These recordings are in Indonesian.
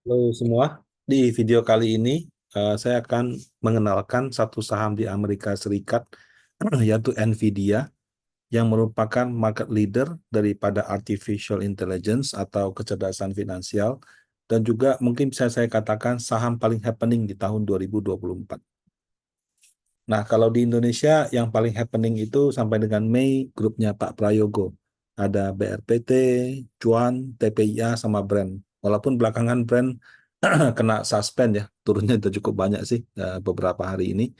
Halo semua, di video kali ini saya akan mengenalkan satu saham di Amerika Serikat yaitu Nvidia yang merupakan market leader daripada artificial intelligence atau kecerdasan finansial dan juga mungkin bisa saya katakan saham paling happening di tahun 2024. Nah, kalau di Indonesia yang paling happening itu sampai dengan Mei grupnya Pak Prayogo. Ada BRPT, Cuan, TPIA, sama Brand. Walaupun belakangan Brand kena suspend ya, turunnya itu cukup banyak sih beberapa hari ini.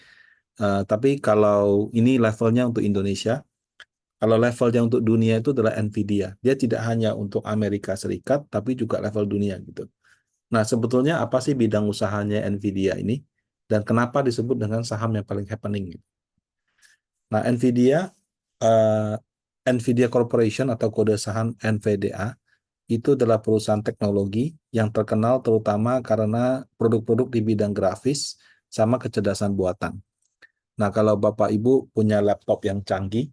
Tapi kalau ini levelnya untuk Indonesia, kalau levelnya untuk dunia itu adalah Nvidia. Dia tidak hanya untuk Amerika Serikat, tapi juga level dunia gitu. Nah, sebetulnya apa sih bidang usahanya Nvidia ini? Dan kenapa disebut dengan saham yang paling happening? Nah, eh, Nvidia Corporation atau kode saham NVDA itu adalah perusahaan teknologi yang terkenal terutama karena produk-produk di bidang grafis sama kecerdasan buatan. Nah, kalau Bapak Ibu punya laptop yang canggih,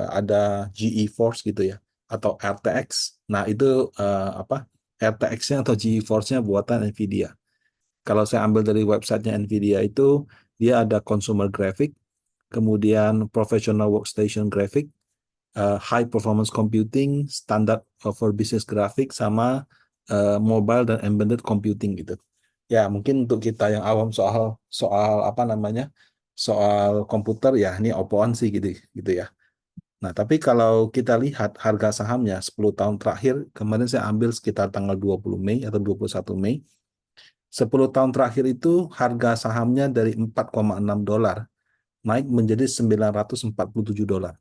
ada GeForce gitu ya, atau RTX. Nah, itu apa? RTX-nya atau GeForce-nya buatan Nvidia. Kalau saya ambil dari websitenya Nvidia itu, dia ada consumer graphic, kemudian professional workstation graphic, high performance computing, standard for business graphic, sama mobile dan embedded computing gitu. Ya, mungkin untuk kita yang awam soal soal apa namanya? Soal komputer ya ini opoan sih gitu gitu ya. Nah, tapi kalau kita lihat harga sahamnya 10 tahun terakhir, kemarin saya ambil sekitar tanggal 20 Mei atau 21 Mei. 10 tahun terakhir itu harga sahamnya dari 4,6 dolar naik menjadi 947 dolar.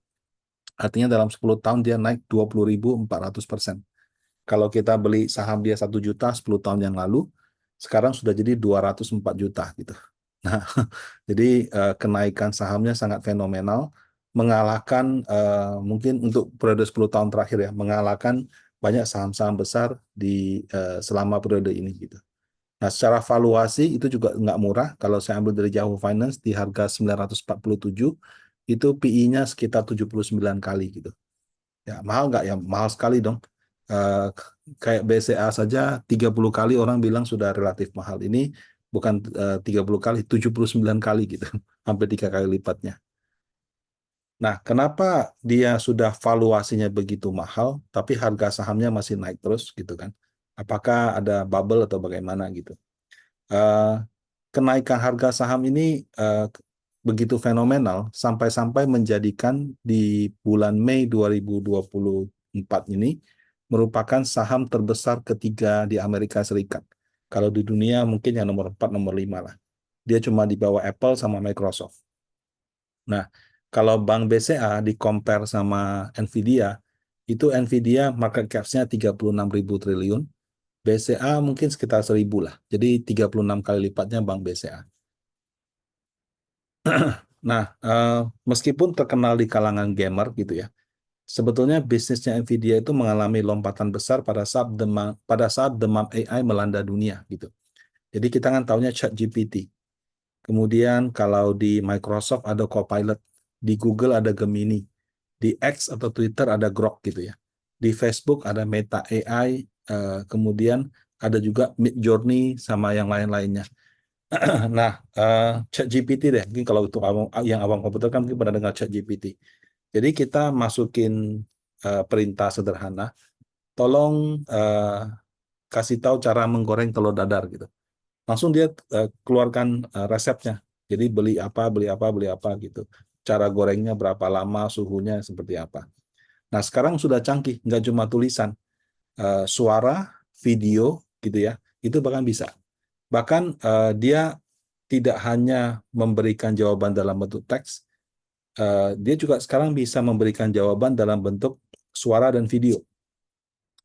Artinya dalam 10 tahun dia naik 20.400%. Kalau kita beli saham dia 1 juta 10 tahun yang lalu, sekarang sudah jadi 204 juta gitu. Nah, jadi kenaikan sahamnya sangat fenomenal, mengalahkan mungkin untuk periode 10 tahun terakhir ya, mengalahkan banyak saham-saham besar di selama periode ini gitu. Nah, secara valuasi itu juga nggak murah. Kalau saya ambil dari Yahoo Finance di harga 947, itu PI-nya sekitar 79 kali gitu. Ya, mahal nggak ya? Mahal sekali dong. Eh, Kayak BCA saja 30 kali orang bilang sudah relatif mahal. Ini bukan 30 kali, 79 kali gitu. Hampir 3 kali lipatnya. Nah, kenapa dia sudah valuasinya begitu mahal, tapi harga sahamnya masih naik terus gitu kan? Apakah ada bubble atau bagaimana gitu? Eh, Kenaikan harga saham ini eh, begitu fenomenal sampai-sampai menjadikan di bulan Mei 2024 ini merupakan saham terbesar ketiga di Amerika Serikat. Kalau di dunia mungkin yang nomor 4, nomor 5 lah. Dia cuma di bawah Apple sama Microsoft. Nah, kalau Bank BCA di compare sama Nvidia, itu Nvidia market cap-nya 36.000 triliun, BCA mungkin sekitar 1.000 lah. Jadi 36 kali lipatnya Bank BCA. Nah, meskipun terkenal di kalangan gamer gitu ya, sebetulnya bisnisnya Nvidia itu mengalami lompatan besar pada saat demam AI melanda dunia gitu. Jadi kita kan taunya ChatGPT. Kemudian kalau di Microsoft ada Copilot, di Google ada Gemini, di X atau Twitter ada Grok gitu ya. Di Facebook ada Meta AI, kemudian ada juga Midjourney sama yang lain-lainnya. Nah, ChatGPT deh, mungkin kalau untuk yang awam komputer kan mungkin pernah dengar ChatGPT. Jadi kita masukin perintah sederhana, tolong kasih tahu cara menggoreng telur dadar gitu. Langsung dia keluarkan resepnya. Jadi beli apa, beli apa gitu. Cara gorengnya berapa lama, suhunya seperti apa. Nah, sekarang sudah canggih, nggak cuma tulisan, suara, video gitu ya, itu bahkan bisa. Bahkan dia tidak hanya memberikan jawaban dalam bentuk teks, dia juga sekarang bisa memberikan jawaban dalam bentuk suara dan video.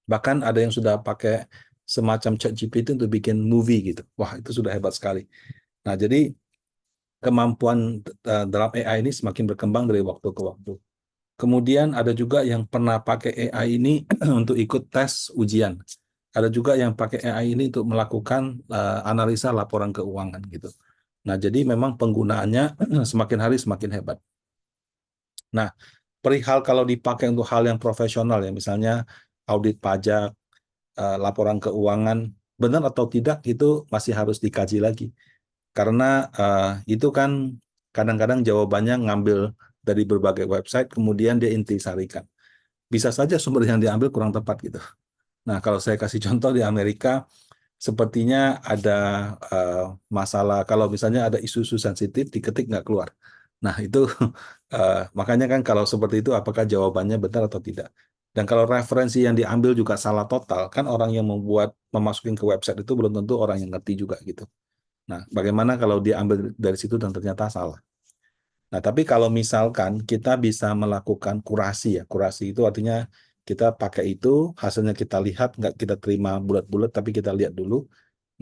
Bahkan ada yang sudah pakai semacam ChatGPT untuk bikin movie gitu. Wah, itu sudah hebat sekali. Nah, jadi kemampuan dalam AI ini semakin berkembang dari waktu ke waktu. Kemudian ada juga yang pernah pakai AI ini untuk ikut tes ujian. Ada juga yang pakai AI ini untuk melakukan analisa laporan keuangan gitu. Nah, jadi memang penggunaannya semakin hari semakin hebat. Nah, perihal kalau dipakai untuk hal yang profesional ya, misalnya audit pajak, laporan keuangan. benar atau tidak itu masih harus dikaji lagi. Karena itu kan kadang-kadang jawabannya ngambil dari berbagai website, kemudian dia intisarikan. Bisa saja sumber yang diambil kurang tepat gitu. Nah, kalau saya kasih contoh di Amerika, sepertinya ada masalah, kalau misalnya ada isu-isu sensitif, diketik nggak keluar. Nah, itu makanya kan kalau seperti itu, apakah jawabannya benar atau tidak. Dan kalau referensi yang diambil juga salah total, kan orang yang memasukin ke website itu belum tentu orang yang ngerti juga gitu. Nah, bagaimana kalau dia ambil dari situ dan ternyata salah? Nah, tapi kalau misalkan kita bisa melakukan kurasi ya, kurasi itu artinya kita pakai itu, hasilnya kita lihat, nggak kita terima bulat-bulat, tapi kita lihat dulu.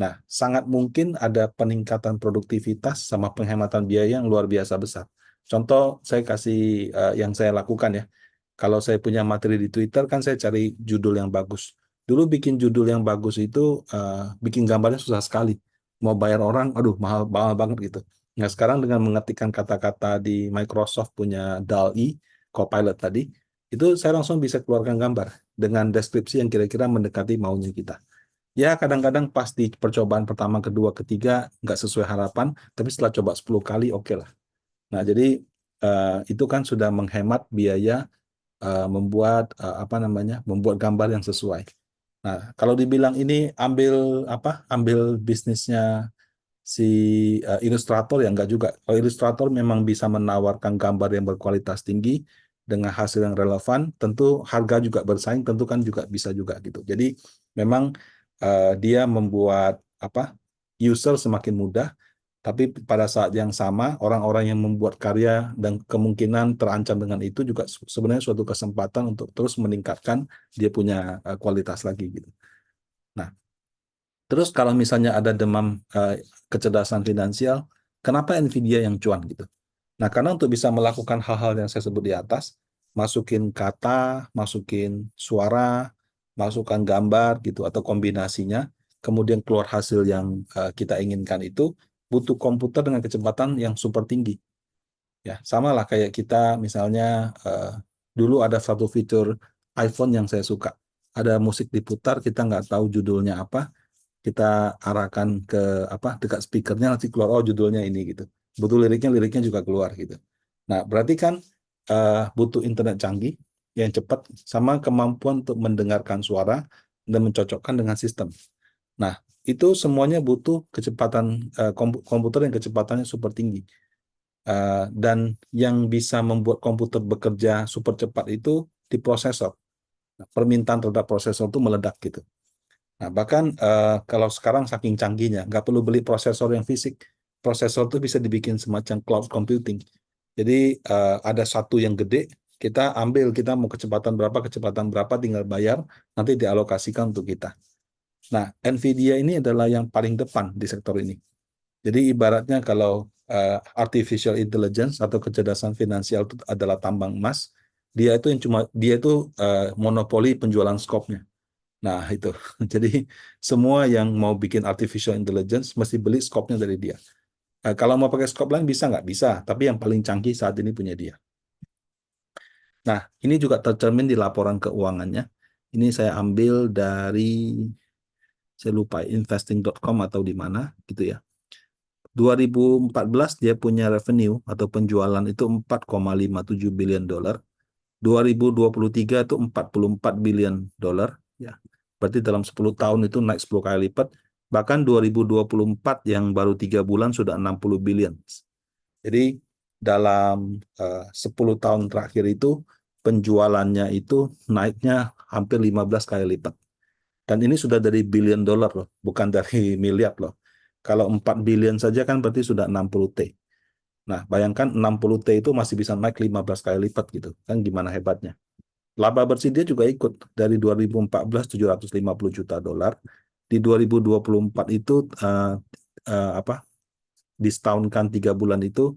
Nah, sangat mungkin ada peningkatan produktivitas sama penghematan biaya yang luar biasa besar. Contoh, saya kasih yang saya lakukan ya. Kalau saya punya materi di Twitter, kan saya cari judul yang bagus. Dulu bikin judul yang bagus itu, bikin gambarnya susah sekali. Mau bayar orang, aduh mahal, mahal banget gitu. Nah, sekarang dengan mengetikkan kata-kata di Microsoft punya DALL-E, Copilot tadi, itu saya langsung bisa keluarkan gambar dengan deskripsi yang kira-kira mendekati maunya kita. Ya, kadang-kadang pas di percobaan pertama, kedua, ketiga, nggak sesuai harapan, tapi setelah coba 10 kali, oke lah. Nah, jadi itu kan sudah menghemat biaya membuat apa namanya, membuat gambar yang sesuai. Nah, kalau dibilang ini ambil apa, ambil bisnisnya si ilustrator ya enggak juga. Kalau ilustrator memang bisa menawarkan gambar yang berkualitas tinggi dengan hasil yang relevan, tentu harga juga bersaing, tentu kan juga bisa juga gitu. Jadi memang dia membuat apa, user semakin mudah, tapi pada saat yang sama orang-orang yang membuat karya dan kemungkinan terancam dengan itu juga sebenarnya suatu kesempatan untuk terus meningkatkan dia punya kualitas lagi gitu. Nah, terus kalau misalnya ada demam kecerdasan finansial, kenapa Nvidia yang cuan gitu? Nah, karena untuk bisa melakukan hal-hal yang saya sebut di atas, masukin kata, masukin suara, masukkan gambar gitu atau kombinasinya, kemudian keluar hasil yang kita inginkan itu butuh komputer dengan kecepatan yang super tinggi. Ya, sama lah kayak kita misalnya dulu ada satu fitur iPhone yang saya suka. Ada musik diputar, kita nggak tahu judulnya apa, kita arahkan ke apa dekat speakernya nanti keluar oh judulnya ini gitu. Butuh liriknya juga keluar gitu. Nah, berarti kan butuh internet canggih yang cepat sama kemampuan untuk mendengarkan suara dan mencocokkan dengan sistem. Nah, itu semuanya butuh kecepatan komputer yang kecepatannya super tinggi. Dan yang bisa membuat komputer bekerja super cepat itu di prosesor. Nah, permintaan terhadap prosesor itu meledak gitu. Nah, bahkan kalau sekarang saking canggihnya, nggak perlu beli prosesor yang fisik. Prosesor itu bisa dibikin semacam cloud computing. Jadi ada satu yang gede, kita ambil, kita mau kecepatan berapa, tinggal bayar, nanti dialokasikan untuk kita. Nah, Nvidia ini adalah yang paling depan di sektor ini. Jadi ibaratnya kalau artificial intelligence atau kecerdasan finansial itu adalah tambang emas, dia itu monopoli penjualan skopnya. Nah, itu. Jadi semua yang mau bikin artificial intelligence mesti beli skopnya dari dia. Kalau mau pakai skop lain bisa nggak? Bisa, tapi yang paling canggih saat ini punya dia. Nah, ini juga tercermin di laporan keuangannya. Ini saya ambil dari, saya lupa, investing.com atau di mana gitu ya. 2014 dia punya revenue atau penjualan itu 4,57 billion dolar. 2023 itu 44 billion dolar ya. Berarti dalam 10 tahun itu naik 10 kali lipat. Bahkan 2024 yang baru 3 bulan sudah 60 billion. Jadi dalam 10 tahun terakhir itu penjualannya itu naiknya hampir 15 kali lipat. Dan ini sudah dari billion dolar loh, bukan dari miliar loh. Kalau 4 billion saja kan berarti sudah 60 T. Nah, bayangkan 60 T itu masih bisa naik 15 kali lipat gitu. Kan gimana hebatnya. Laba bersih dia juga ikut dari 2014 750 juta dolar. Di 2024 itu apa? Disetahunkan 3 bulan itu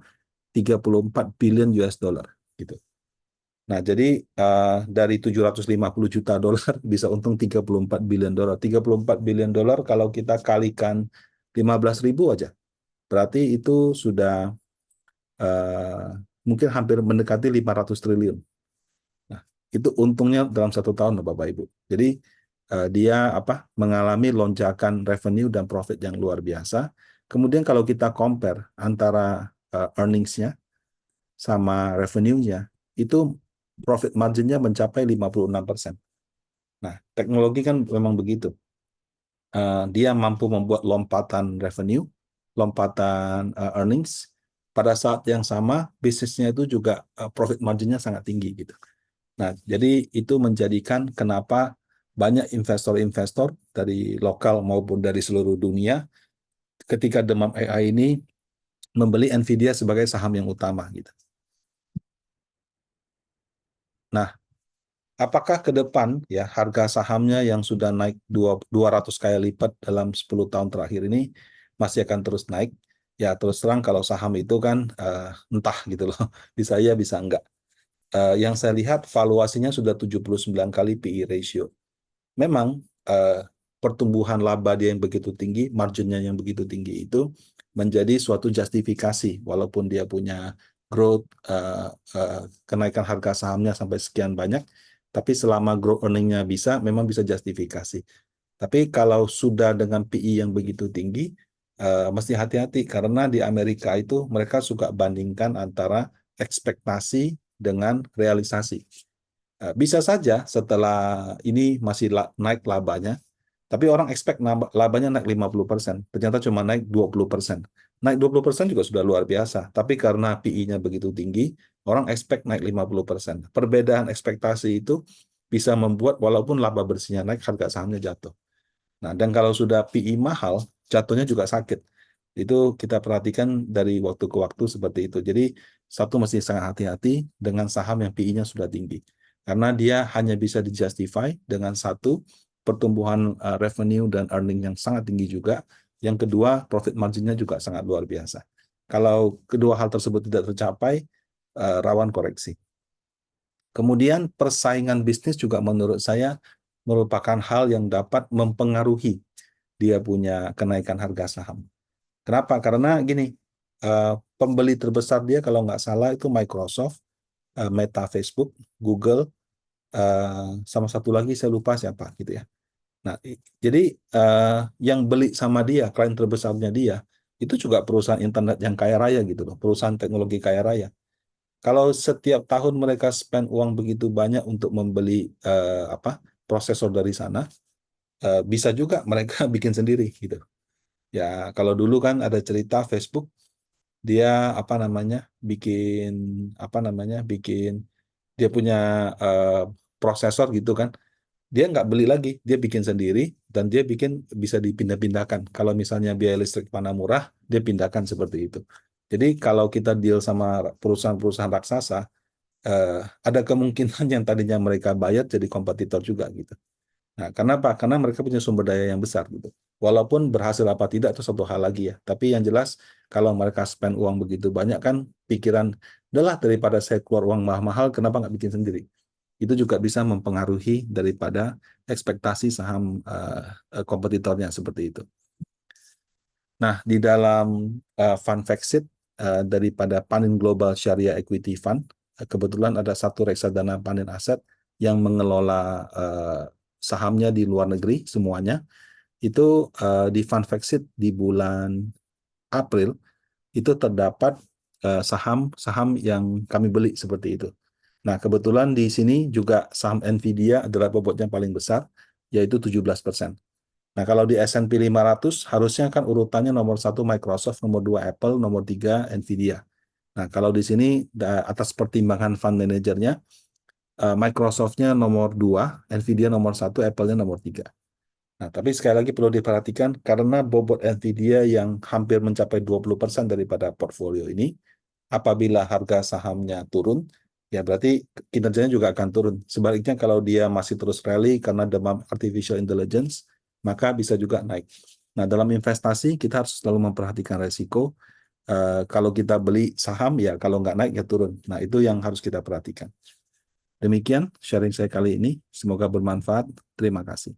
34 billion US dollar gitu. Nah, jadi dari 750 juta dolar bisa untung 34 billion dolar. 34 billion dolar kalau kita kalikan 15.000 aja. Berarti itu sudah uh, mungkin hampir mendekati 500 triliun. Nah, itu untungnya dalam 1 tahun, Bapak Ibu. Jadi Dia mengalami lonjakan revenue dan profit yang luar biasa. Kemudian kalau kita compare antara earnings-nya sama revenue-nya, itu profit margin-nya mencapai 56%. Nah, teknologi kan memang begitu. Dia mampu membuat lompatan revenue, lompatan earnings. Pada saat yang sama, bisnisnya itu juga profit margin-nya sangat tinggi gitu. Nah, jadi itu menjadikan kenapa banyak investor-investor dari lokal maupun dari seluruh dunia ketika demam AI ini membeli Nvidia sebagai saham yang utama gitu. Nah, apakah ke depan ya harga sahamnya yang sudah naik 200 kali lipat dalam 10 tahun terakhir ini masih akan terus naik? Ya terus terang kalau saham itu kan entah gitu loh. Bisa ya bisa enggak. Yang saya lihat valuasinya sudah 79 kali PE ratio. Memang pertumbuhan laba dia yang begitu tinggi, marginnya yang begitu tinggi itu menjadi suatu justifikasi walaupun dia punya growth kenaikan harga sahamnya sampai sekian banyak, tapi selama growth earning-nya bisa, memang bisa justifikasi. Tapi kalau sudah dengan PE yang begitu tinggi, mesti hati-hati karena di Amerika itu mereka suka bandingkan antara ekspektasi dengan realisasi. Bisa saja setelah ini masih naik labanya, tapi orang expect labanya naik 50%, ternyata cuma naik 20%. Naik 20% juga sudah luar biasa, tapi karena PI-nya begitu tinggi, orang expect naik 50%. Perbedaan ekspektasi itu bisa membuat walaupun laba bersihnya naik, harga sahamnya jatuh. Nah, dan kalau sudah PI mahal, jatuhnya juga sakit. Itu kita perhatikan dari waktu ke waktu seperti itu. Jadi, satu mesti sangat hati-hati dengan saham yang PI-nya sudah tinggi. Karena dia hanya bisa dijustify dengan satu, pertumbuhan revenue dan earning yang sangat tinggi juga. Yang kedua, profit margin-nya juga sangat luar biasa. Kalau kedua hal tersebut tidak tercapai, rawan koreksi. Kemudian persaingan bisnis juga menurut saya merupakan hal yang dapat mempengaruhi dia punya kenaikan harga saham. Kenapa? Karena gini, pembeli terbesar dia kalau nggak salah itu Microsoft, Meta Facebook, Google, sama satu lagi saya lupa siapa gitu ya. Nah, jadi yang beli sama dia, klien terbesarnya dia, itu juga perusahaan internet yang kaya raya gitu loh, perusahaan teknologi kaya raya. Kalau setiap tahun mereka spend uang begitu banyak untuk membeli prosesor dari sana, bisa juga mereka bikin sendiri gitu. Ya, kalau dulu kan ada cerita Facebook dia bikin dia punya eh, prosesor gitu kan. Dia nggak beli lagi, dia bikin sendiri dan dia bikin bisa dipindah-pindahkan. Kalau misalnya biaya listrik mana murah, dia pindahkan seperti itu. Jadi kalau kita deal sama perusahaan-perusahaan raksasa, ada kemungkinan yang tadinya mereka bayar jadi kompetitor juga gitu. Nah, kenapa? Karena mereka punya sumber daya yang besar gitu. Walaupun berhasil apa tidak itu satu hal lagi ya. Tapi yang jelas kalau mereka spend uang begitu banyak kan pikiran, udahlah daripada saya keluar uang mahal-mahal, kenapa nggak bikin sendiri? Itu juga bisa mempengaruhi daripada ekspektasi saham kompetitornya seperti itu. Nah, di dalam fund fact sheet daripada Panin Global Sharia Equity Fund, kebetulan ada satu reksadana panin aset yang mengelola sahamnya di luar negeri semuanya. Itu di fund fact sheet di bulan April itu terdapat saham-saham yang kami beli seperti itu. Nah, kebetulan di sini juga saham Nvidia adalah bobotnya paling besar, yaitu 17%. Nah, kalau di S&P 500 harusnya kan urutannya nomor 1 Microsoft, nomor 2 Apple, nomor 3 Nvidia. Nah, kalau di sini atas pertimbangan fund manajernya, Microsoft-nya nomor 2, Nvidia nomor 1, Apple-nya nomor 3. Nah, tapi sekali lagi perlu diperhatikan karena bobot Nvidia yang hampir mencapai 20% daripada portfolio ini, apabila harga sahamnya turun, ya berarti kinerjanya juga akan turun. Sebaliknya kalau dia masih terus rally karena demam artificial intelligence, maka bisa juga naik. Nah, dalam investasi kita harus selalu memperhatikan resiko. Kalau kita beli saham, ya kalau nggak naik ya turun. Nah, itu yang harus kita perhatikan. Demikian sharing saya kali ini. Semoga bermanfaat. Terima kasih.